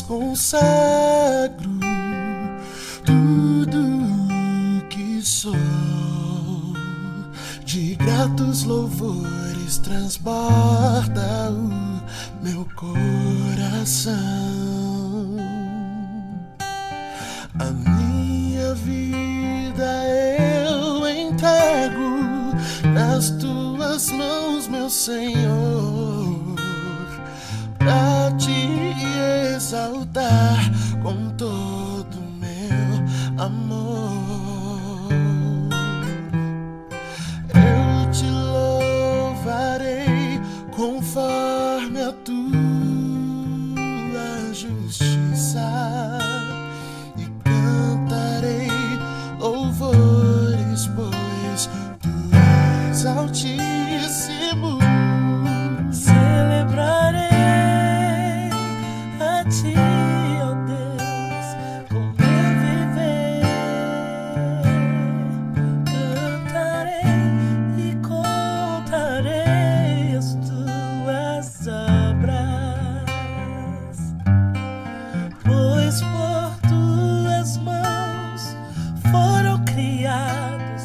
consagro tudo que sou, de gratos louvores transborda o meu coração. A minha vida eu entrego nas tuas mãos, meu Senhor, pra te exaltar com todo meu amor. Eu te louvarei conforme a tua justiça e cantarei louvores, pois tu és altíssimo. Celebrarei a ti, ó Deus, com meu viver. Cantarei e contarei as tuas obras, pois por tuas mãos foram criados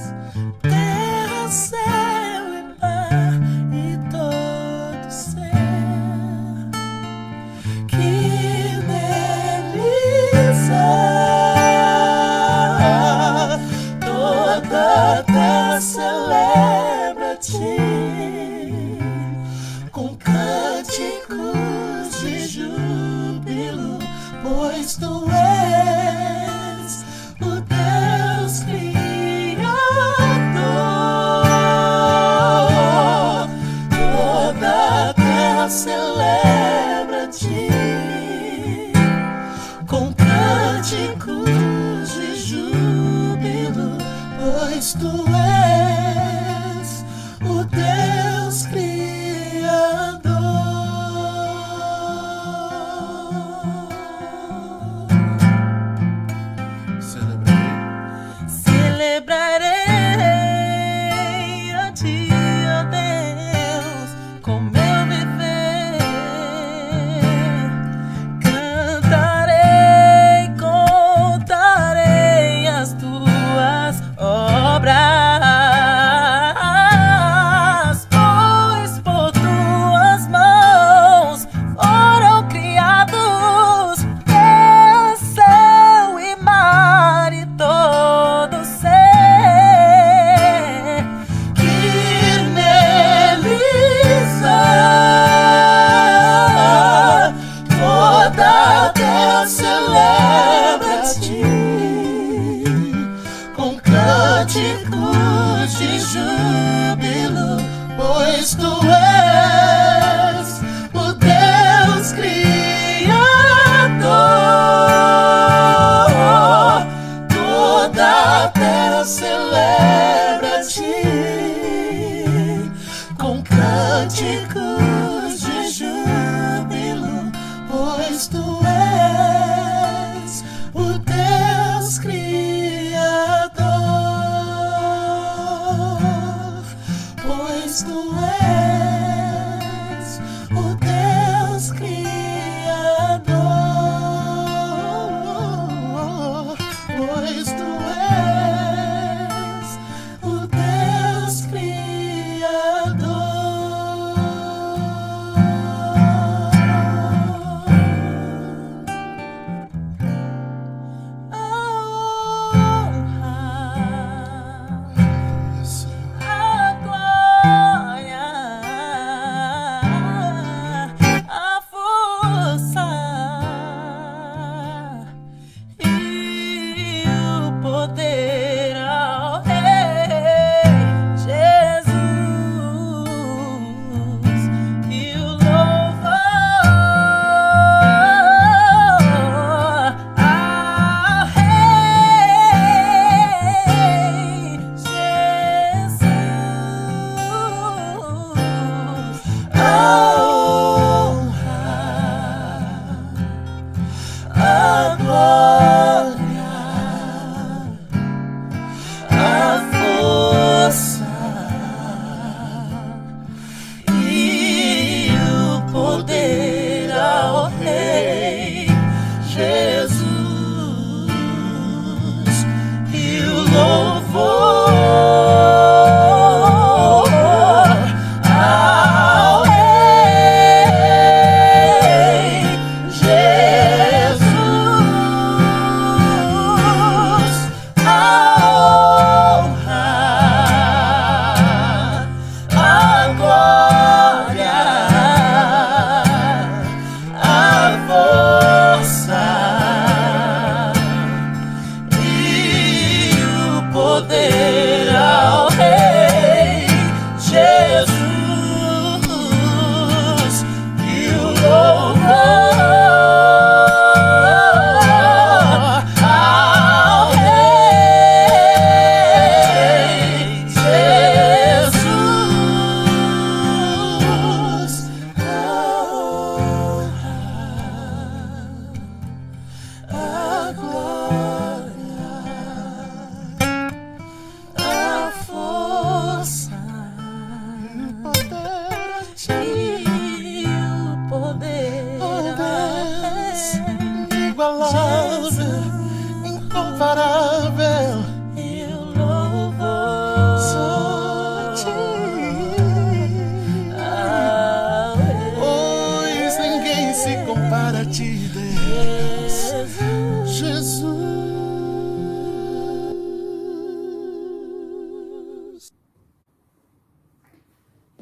terra, céu e mar e todo ser que neles há. Toda a terra celebra a ti com cânticos de júbilo, pois tu és o Deus Criador. Toda a terra celebra a ti com cânticos de júbilo, pois tu és o Deus Criador. Celebrarei a ti, ó Deus, com meu viver. Cantarei, contarei as tuas obras, pois por tuas mãos foram criados terra, céu e mar e todo ser que neles há. Toda a terra celebra a ti com cânticos de júbilo, pois tu és o Deus Criador. Toda a terra celebra a ti com cânticos de júbilo, pois tu és o Deus Criador. Pois tu és o Deus Criador. Pois tu és o Deus Criador. A honra, a glória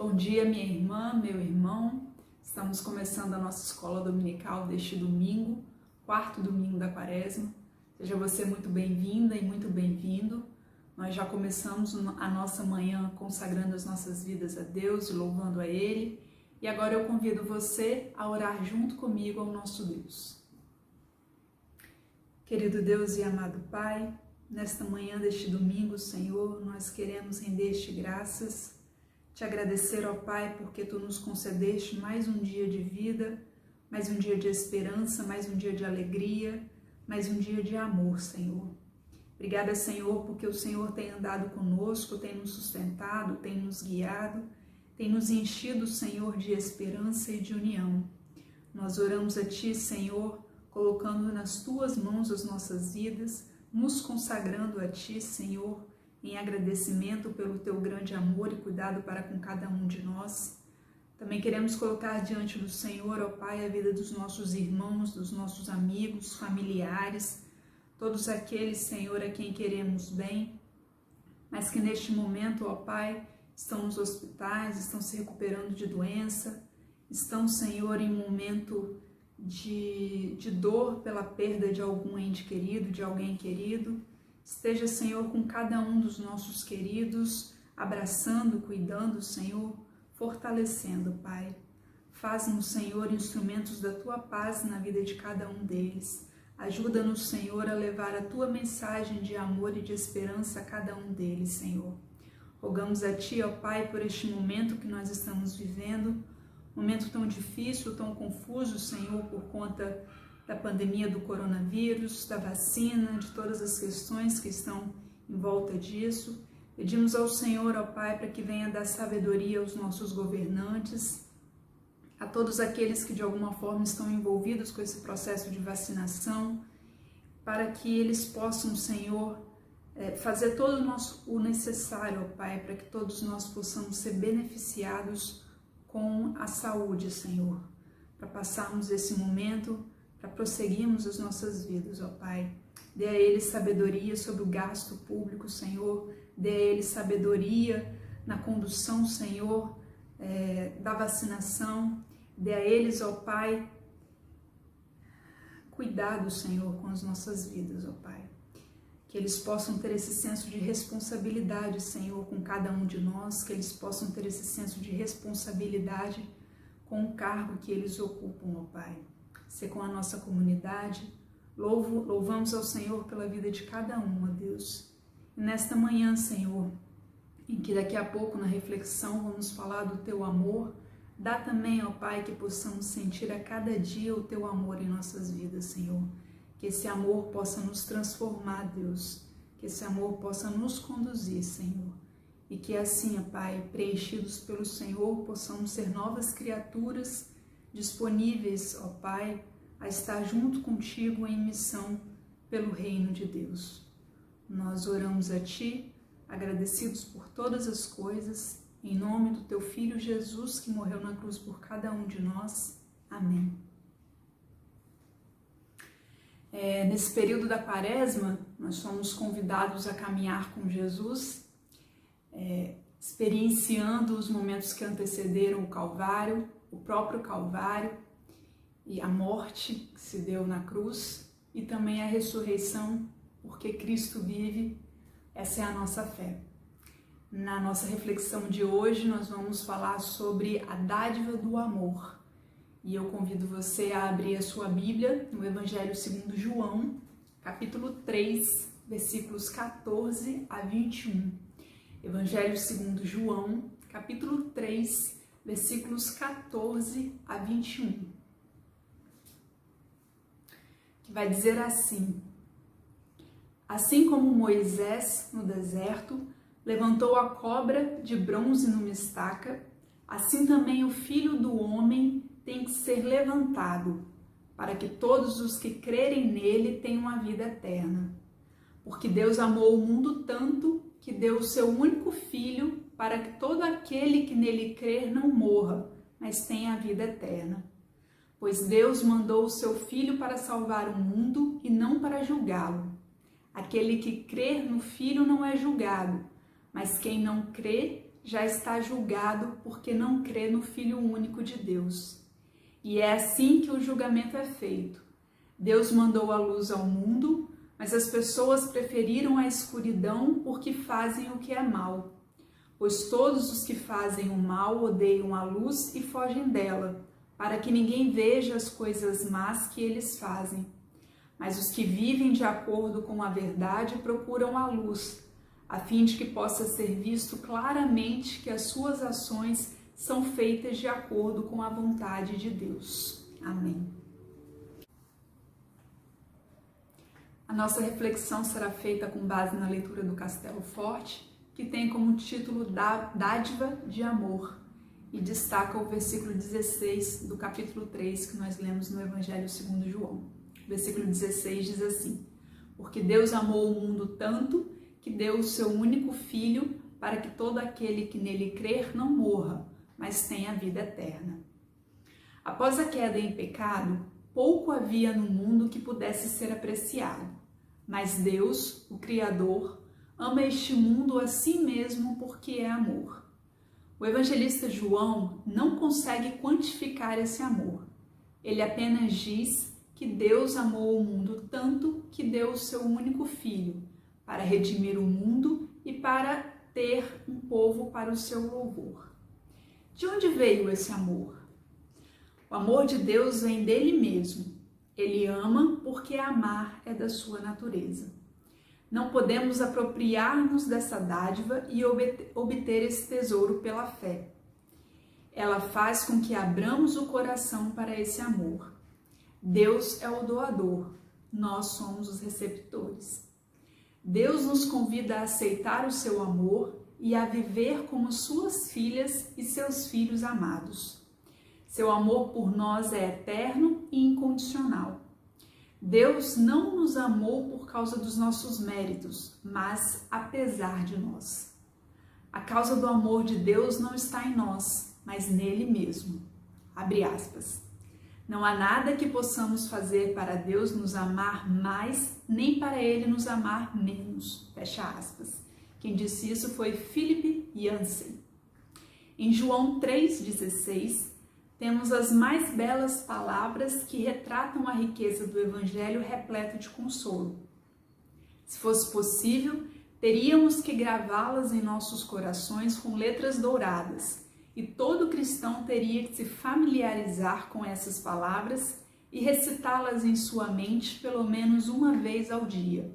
Bom dia, minha irmã, meu irmão. Estamos começando a nossa escola dominical deste domingo, quarto domingo da Quaresma. Seja você muito bem-vinda e muito bem-vindo. Nós já começamos a nossa manhã consagrando as nossas vidas a Deus e louvando a Ele. E agora eu convido você a orar junto comigo ao nosso Deus. Querido Deus e amado Pai, nesta manhã deste domingo, Senhor, nós queremos render-te graças, te agradecer, ó Pai, porque Tu nos concedeste mais um dia de vida, mais um dia de esperança, mais um dia de alegria, mais um dia de amor, Senhor. Obrigada, Senhor, porque o Senhor tem andado conosco, tem nos sustentado, tem nos guiado, tem nos enchido, Senhor, de esperança e de união. Nós oramos a Ti, Senhor, colocando nas Tuas mãos as nossas vidas, nos consagrando a Ti, Senhor, em agradecimento pelo Teu grande amor e cuidado para com cada um de nós. Também queremos colocar diante do Senhor, ó Pai, a vida dos nossos irmãos, dos nossos amigos, familiares, todos aqueles, Senhor, a quem queremos bem, mas que neste momento, ó Pai, estão nos hospitais, estão se recuperando de doença, estão, Senhor, em momento de dor pela perda de algum ente querido, de alguém querido. Esteja, Senhor, com cada um dos nossos queridos, abraçando, cuidando, Senhor, fortalecendo, Pai. Faz-nos, Senhor, instrumentos da Tua paz na vida de cada um deles. Ajuda-nos, Senhor, a levar a Tua mensagem de amor e de esperança a cada um deles, Senhor. Rogamos a Ti, ó Pai, por este momento que nós estamos vivendo, momento tão difícil, tão confuso, Senhor, por conta da pandemia do coronavírus, da vacina, de todas as questões que estão em volta disso. Pedimos ao Senhor, ó Pai, para que venha dar sabedoria aos nossos governantes, a todos aqueles que de alguma forma estão envolvidos com esse processo de vacinação, para que eles possam, Senhor, fazer todo o necessário, ó Pai, para que todos nós possamos ser beneficiados com a saúde, Senhor, para passarmos esse momento, para prosseguirmos as nossas vidas, ó Pai. Dê a eles sabedoria sobre o gasto público, Senhor. Dê a eles sabedoria na condução, Senhor, da vacinação. Dê a eles, ó Pai, cuidado, Senhor, com as nossas vidas, ó Pai. Que eles possam ter esse senso de responsabilidade, Senhor, com cada um de nós. Que eles possam ter esse senso de responsabilidade com o cargo que eles ocupam, ó Pai. Ser com a nossa comunidade. Louvamos ao Senhor pela vida de cada um, ó Deus. E nesta manhã, Senhor, em que daqui a pouco na reflexão vamos falar do Teu amor, dá também, ó Pai, que possamos sentir a cada dia o Teu amor em nossas vidas, Senhor. Que esse amor possa nos transformar, Deus. Que esse amor possa nos conduzir, Senhor. E que assim, ó Pai, preenchidos pelo Senhor, possamos ser novas criaturas disponíveis, ó Pai, a estar junto contigo em missão pelo reino de Deus. Nós oramos a Ti, agradecidos por todas as coisas, em nome do Teu Filho Jesus, que morreu na cruz por cada um de nós. Amém. Nesse período da Quaresma, nós somos convidados a caminhar com Jesus, experienciando os momentos que antecederam o Calvário, o próprio Calvário, e a morte que se deu na cruz, e também a ressurreição, porque Cristo vive. Essa é a nossa fé. Na nossa reflexão de hoje, nós vamos falar sobre a dádiva do amor. E eu convido você a abrir a sua Bíblia no Evangelho segundo João, capítulo 3, versículos 14 a 21. Evangelho segundo João, capítulo 3, versículos 14 a 21. Que vai dizer assim: assim como Moisés no deserto levantou a cobra de bronze numa estaca, assim também o Filho do Homem tem que ser levantado, para que todos os que crerem nele tenham a vida eterna. Porque Deus amou o mundo tanto que deu o seu único Filho, para que todo aquele que nele crer não morra, mas tenha a vida eterna. Pois Deus mandou o seu Filho para salvar o mundo e não para julgá-lo. Aquele que crer no Filho não é julgado, mas quem não crê já está julgado porque não crê no Filho único de Deus. E é assim que o julgamento é feito. Deus mandou a luz ao mundo, mas as pessoas preferiram a escuridão porque fazem o que é mal. Pois todos os que fazem o mal odeiam a luz e fogem dela, para que ninguém veja as coisas más que eles fazem. Mas os que vivem de acordo com a verdade procuram a luz, a fim de que possa ser visto claramente que as suas ações são feitas de acordo com a vontade de Deus. Amém. A nossa reflexão será feita com base na leitura do Castelo Forte, que tem como título Dádiva de Amor, e destaca o versículo 16 do capítulo 3 que nós lemos no Evangelho segundo João. O versículo 16 diz assim: porque Deus amou o mundo tanto que deu o seu único Filho para que todo aquele que nele crer não morra, mas tenha vida eterna. Após a queda em pecado, pouco havia no mundo que pudesse ser apreciado, mas Deus, o Criador, ama este mundo a si mesmo porque é amor. O evangelista João não consegue quantificar esse amor. Ele apenas diz que Deus amou o mundo tanto que deu o seu único Filho para redimir o mundo e para ter um povo para o seu louvor. De onde veio esse amor? O amor de Deus vem dele mesmo. Ele ama porque amar é da sua natureza. Não podemos apropriar-nos dessa dádiva e obter esse tesouro pela fé. Ela faz com que abramos o coração para esse amor. Deus é o doador, nós somos os receptores. Deus nos convida a aceitar o seu amor e a viver como suas filhas e seus filhos amados. Seu amor por nós é eterno e incondicional. Deus não nos amou por causa dos nossos méritos, mas apesar de nós. A causa do amor de Deus não está em nós, mas nele mesmo. Abre aspas. Não há nada que possamos fazer para Deus nos amar mais, nem para Ele nos amar menos. Fecha aspas. Quem disse isso foi Philip Yancey. Em João 3,16, temos as mais belas palavras que retratam a riqueza do Evangelho repleto de consolo. Se fosse possível, teríamos que gravá-las em nossos corações com letras douradas, e todo cristão teria que se familiarizar com essas palavras e recitá-las em sua mente pelo menos uma vez ao dia,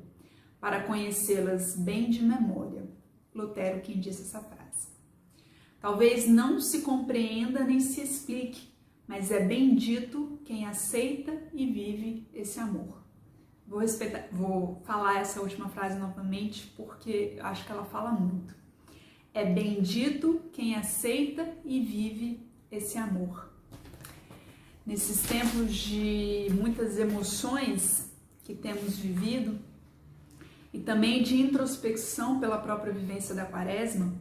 para conhecê-las bem de memória. Lutero quem disse essa frase. Talvez não se compreenda nem se explique, mas é bendito quem aceita e vive esse amor. Vou falar essa última frase novamente porque acho que ela fala muito. É bendito quem aceita e vive esse amor. Nesses tempos de muitas emoções que temos vivido e também de introspecção pela própria vivência da Quaresma,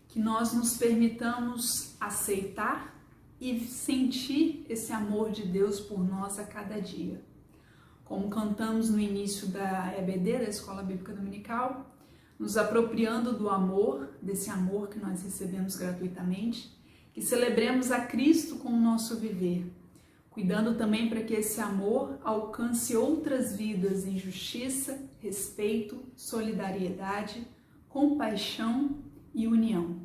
que nós nos permitamos aceitar e sentir esse amor de Deus por nós a cada dia. Como cantamos no início da EBD, da Escola Bíblica Dominical, nos apropriando do amor, desse amor que nós recebemos gratuitamente, que celebremos a Cristo com o nosso viver, cuidando também para que esse amor alcance outras vidas em justiça, respeito, solidariedade, compaixão e união.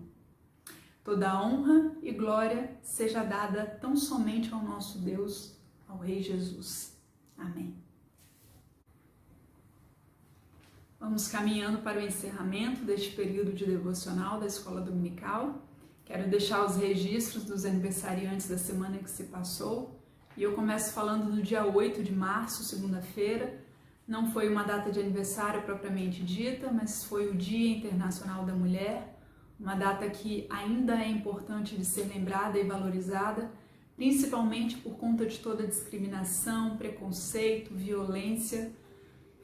Toda honra e glória seja dada tão somente ao nosso Deus, ao Rei Jesus. Amém. Vamos caminhando para o encerramento deste período de devocional da Escola Dominical. Quero deixar os registros dos aniversariantes da semana que se passou. E eu começo falando do dia 8 de março, segunda-feira. Não foi uma data de aniversário propriamente dita, mas foi o Dia Internacional da Mulher, uma data que ainda é importante de ser lembrada e valorizada, principalmente por conta de toda a discriminação, preconceito, violência,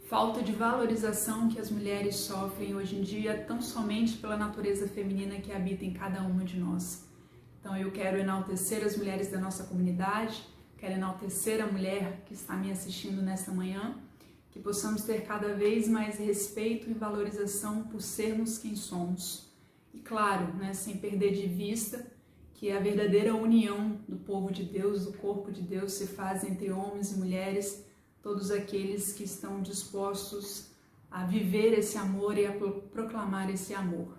falta de valorização que as mulheres sofrem hoje em dia, tão somente pela natureza feminina que habita em cada uma de nós. Então eu quero enaltecer as mulheres da nossa comunidade, quero enaltecer a mulher que está me assistindo nesta manhã, que possamos ter cada vez mais respeito e valorização por sermos quem somos E claro, né, sem perder de vista que a verdadeira união do povo de Deus, do corpo de Deus, se faz entre homens e mulheres, todos aqueles que estão dispostos a viver esse amor e a proclamar esse amor.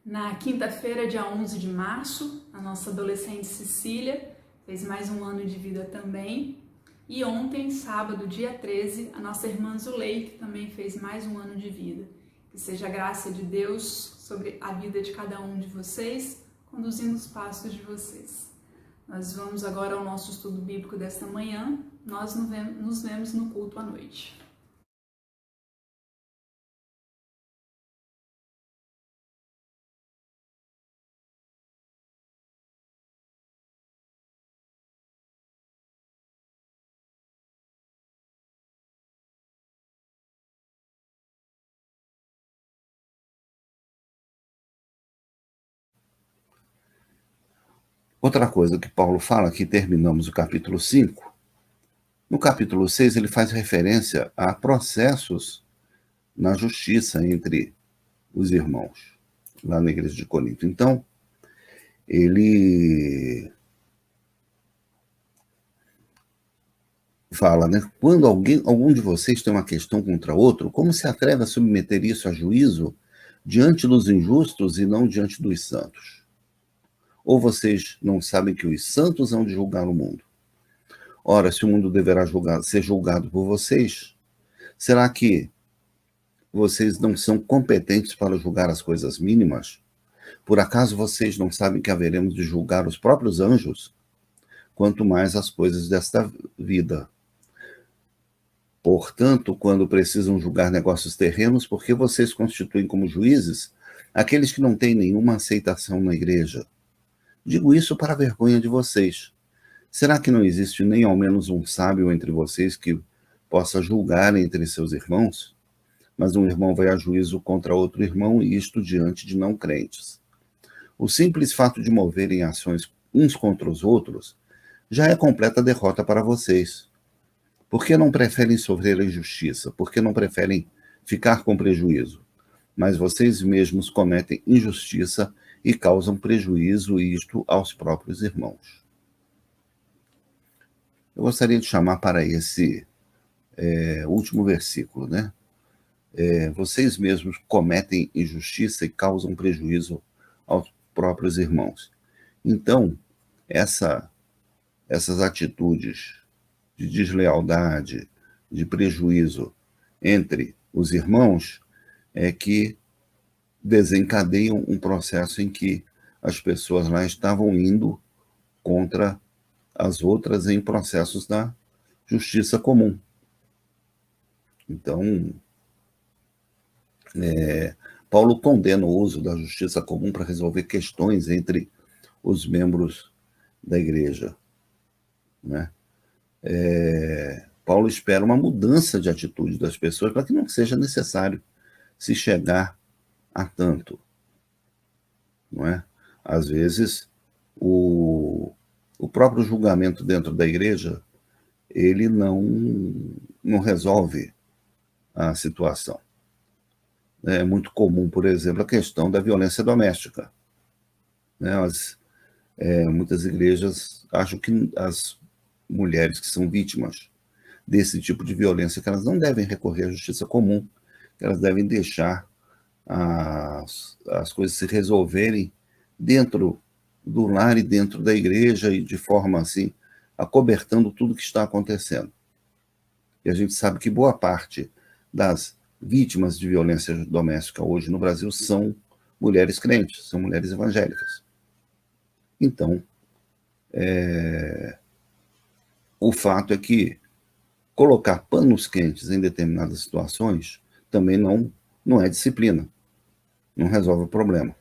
Na quinta-feira, dia 11 de março, a nossa adolescente Cecília fez mais um ano de vida também. E ontem, sábado, dia 13, a nossa irmã Zuleike também fez mais um ano de vida. Que seja a graça de Deus sobre a vida de cada um de vocês, conduzindo os passos de vocês. Nós vamos agora ao nosso estudo bíblico desta manhã. Nós nos vemos no culto à noite. Outra coisa que Paulo fala, que terminamos o capítulo 5, no capítulo 6 ele faz referência a processos na justiça entre os irmãos, lá na igreja de Corinto. Então, ele fala, né? Quando algum de vocês tem uma questão contra outro, como se atreve a submeter isso a juízo diante dos injustos e não diante dos santos? Ou vocês não sabem que os santos hão de julgar o mundo? Ora, se o mundo deverá ser julgado por vocês, será que vocês não são competentes para julgar as coisas mínimas? Por acaso vocês não sabem que haveremos de julgar os próprios anjos? Quanto mais as coisas desta vida. Portanto, quando precisam julgar negócios terrenos, por que vocês constituem como juízes aqueles que não têm nenhuma aceitação na igreja? Digo isso para a vergonha de vocês. Será que não existe nem ao menos um sábio entre vocês que possa julgar entre seus irmãos? Mas um irmão vai a juízo contra outro irmão, e isto diante de não crentes. O simples fato de moverem ações uns contra os outros já é completa derrota para vocês. Por que não preferem sofrer a injustiça? Por que não preferem ficar com prejuízo? Mas vocês mesmos cometem injustiça e causam prejuízo, isto aos próprios irmãos. Eu gostaria de chamar para esse último versículo, né? Vocês mesmos cometem injustiça e causam prejuízo aos próprios irmãos. Então, essas atitudes de deslealdade, de prejuízo entre os irmãos é que desencadeiam um processo em que as pessoas lá estavam indo contra as outras em processos da justiça comum. Então, Paulo condena o uso da justiça comum para resolver questões entre os membros da igreja, né? Paulo espera uma mudança de atitude das pessoas para que não seja necessário se chegar a tanto, não é? Às vezes, o próprio julgamento dentro da igreja, ele não resolve a situação. É muito comum, por exemplo, a questão da violência doméstica, né? Muitas igrejas acham que as mulheres que são vítimas desse tipo de violência, que elas não devem recorrer à justiça comum, que elas devem deixar as coisas se resolverem dentro do lar e dentro da igreja, e de forma assim, acobertando tudo que está acontecendo. E a gente sabe que boa parte das vítimas de violência doméstica hoje no Brasil são mulheres crentes, são mulheres evangélicas. Então, o fato é que colocar panos quentes em determinadas situações também não é disciplina, não resolve o problema.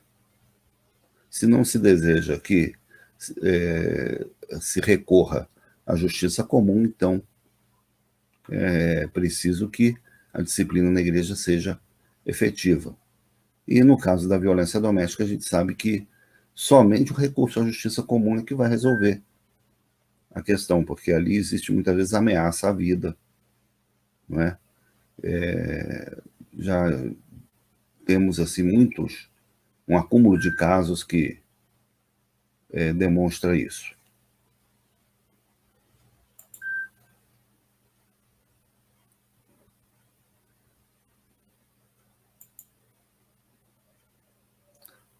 Se não se deseja que se recorra à justiça comum, então é preciso que a disciplina na igreja seja efetiva. E no caso da violência doméstica, a gente sabe que somente o recurso à justiça comum é que vai resolver a questão, porque ali existe muitas vezes ameaça à vida, não é? Já temos assim muitos um acúmulo de casos que demonstra isso.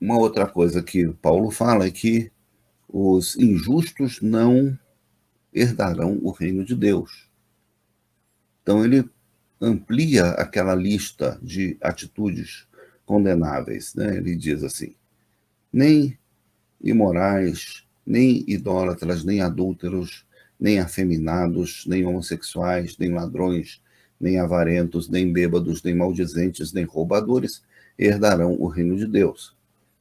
Uma outra coisa que Paulo fala é que os injustos não herdarão o reino de Deus. Então ele amplia aquela lista de atitudes condenáveis, né? Ele diz assim: nem imorais, nem idólatras, nem adúlteros, nem afeminados, nem homossexuais, nem ladrões, nem avarentos, nem bêbados, nem maldizentes, nem roubadores herdarão o reino de Deus.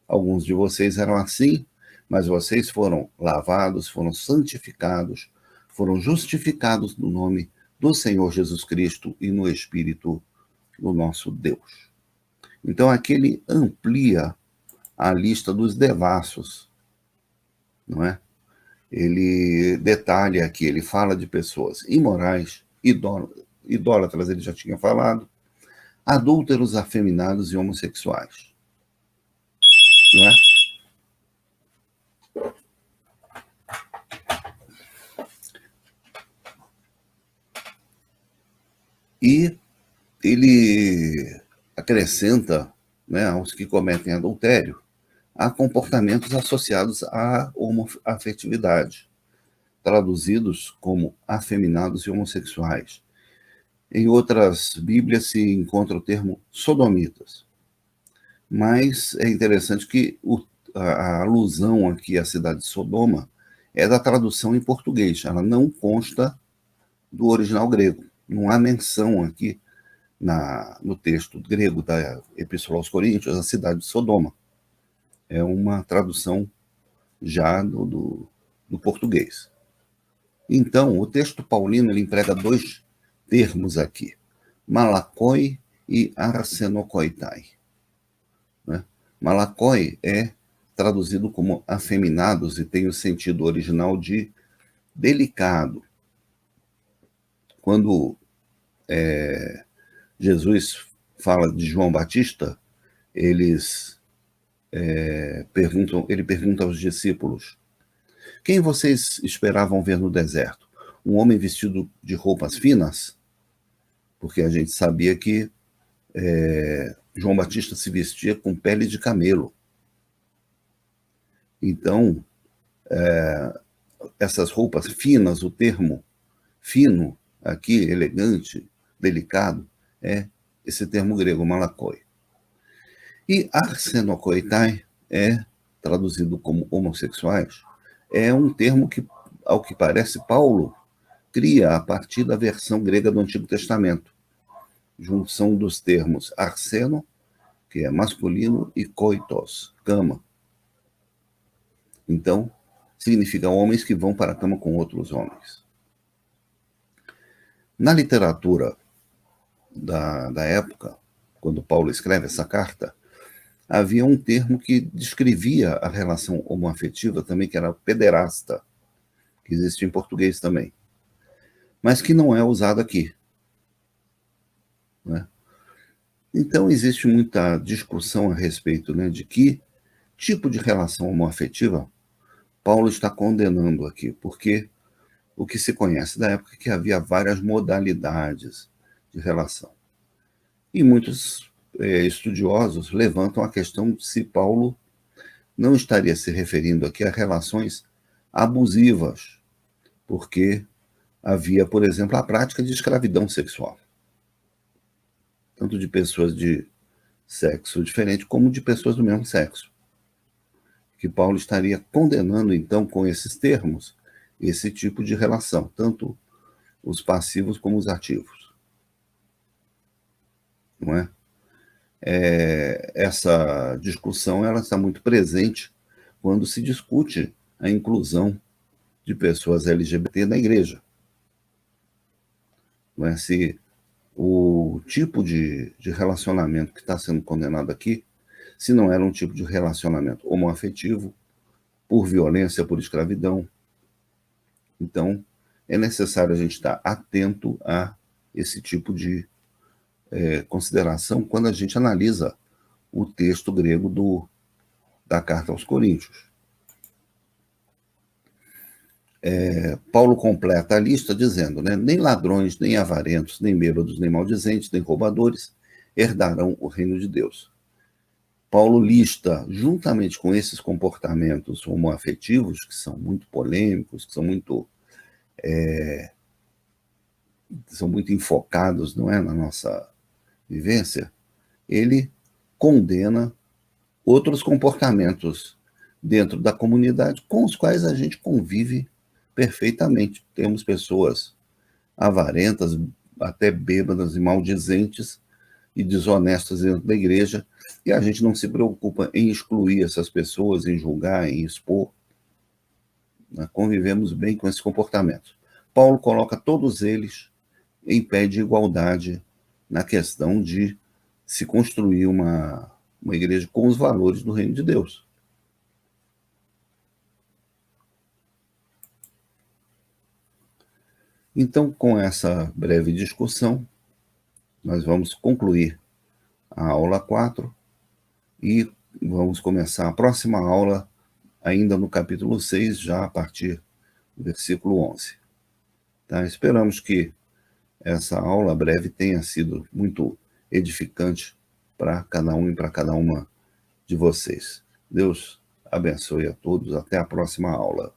Alguns de vocês eram assim, mas vocês foram lavados, foram santificados, foram justificados no nome do Senhor Jesus Cristo e no Espírito do nosso Deus. Então aqui ele amplia a lista dos devassos, não é? Ele detalha aqui, ele fala de pessoas imorais, idólatras, ele já tinha falado, adúlteros, afeminados e homossexuais. Não é? E ele acrescenta, né, aos que cometem adultério, a comportamentos associados à homoafetividade, traduzidos como afeminados e homossexuais. Em outras Bíblias se encontra o termo sodomitas. Mas é interessante que a alusão aqui à cidade de Sodoma é da tradução em português, ela não consta do original grego. Não há menção aqui no texto grego da Epístola aos Coríntios, a cidade de Sodoma. É uma tradução já do português. Então, o texto paulino ele emprega dois termos aqui, malakoi e arsenokoitai. Né? Malakoi é traduzido como afeminados e tem o sentido original de delicado. Quando Jesus fala de João Batista, ele pergunta aos discípulos: quem vocês esperavam ver no deserto? Um homem vestido de roupas finas? Porque a gente sabia que João Batista se vestia com pele de camelo. Então, essas roupas finas, o termo fino aqui, elegante, delicado, é esse termo grego, malakoi. E arsenokoitai é traduzido como homossexuais, é um termo que, ao que parece, Paulo cria a partir da versão grega do Antigo Testamento, junção dos termos arseno, que é masculino, e koitos, cama. Então, significa homens que vão para a cama com outros homens. Na literatura da época, quando Paulo escreve essa carta, havia um termo que descrevia a relação homoafetiva também, que era pederasta, que existe em português também, mas que não é usado aqui. Né? Então, existe muita discussão a respeito, né, de que tipo de relação homoafetiva Paulo está condenando aqui, porque o que se conhece da época é que havia várias modalidades de relação. E muitos estudiosos levantam a questão de se Paulo não estaria se referindo aqui a relações abusivas, porque havia, por exemplo, a prática de escravidão sexual, tanto de pessoas de sexo diferente como de pessoas do mesmo sexo. Que Paulo estaria condenando, então, com esses termos, esse tipo de relação, tanto os passivos como os ativos. Não é? Essa discussão ela está muito presente quando se discute a inclusão de pessoas LGBT na igreja. Não é? Se o tipo de relacionamento que está sendo condenado aqui, se não era um tipo de relacionamento homoafetivo, por violência, por escravidão. Então, é necessário a gente estar atento a esse tipo de consideração quando a gente analisa o texto grego do da carta aos Coríntios. Paulo completa a lista dizendo, né, nem ladrões, nem avarentos, nem bêbados, nem maldizentes, nem roubadores herdarão o reino de Deus. Paulo lista, juntamente com esses comportamentos homoafetivos, que são muito polêmicos, que são muito enfocados, não é, na nossa vivência, ele condena outros comportamentos dentro da comunidade com os quais a gente convive perfeitamente. Temos pessoas avarentas, até bêbadas e maldizentes e desonestas dentro da igreja, e a gente não se preocupa em excluir essas pessoas, em julgar, em expor. Nós convivemos bem com esses comportamentos. Paulo coloca todos eles em pé de igualdade na questão de se construir uma igreja com os valores do reino de Deus. Então, com essa breve discussão, nós vamos concluir a aula 4 e vamos começar a próxima aula ainda no capítulo 6, já a partir do versículo 11. Tá? Esperamos que essa aula breve tenha sido muito edificante para cada um e para cada uma de vocês. Deus abençoe a todos. Até a próxima aula.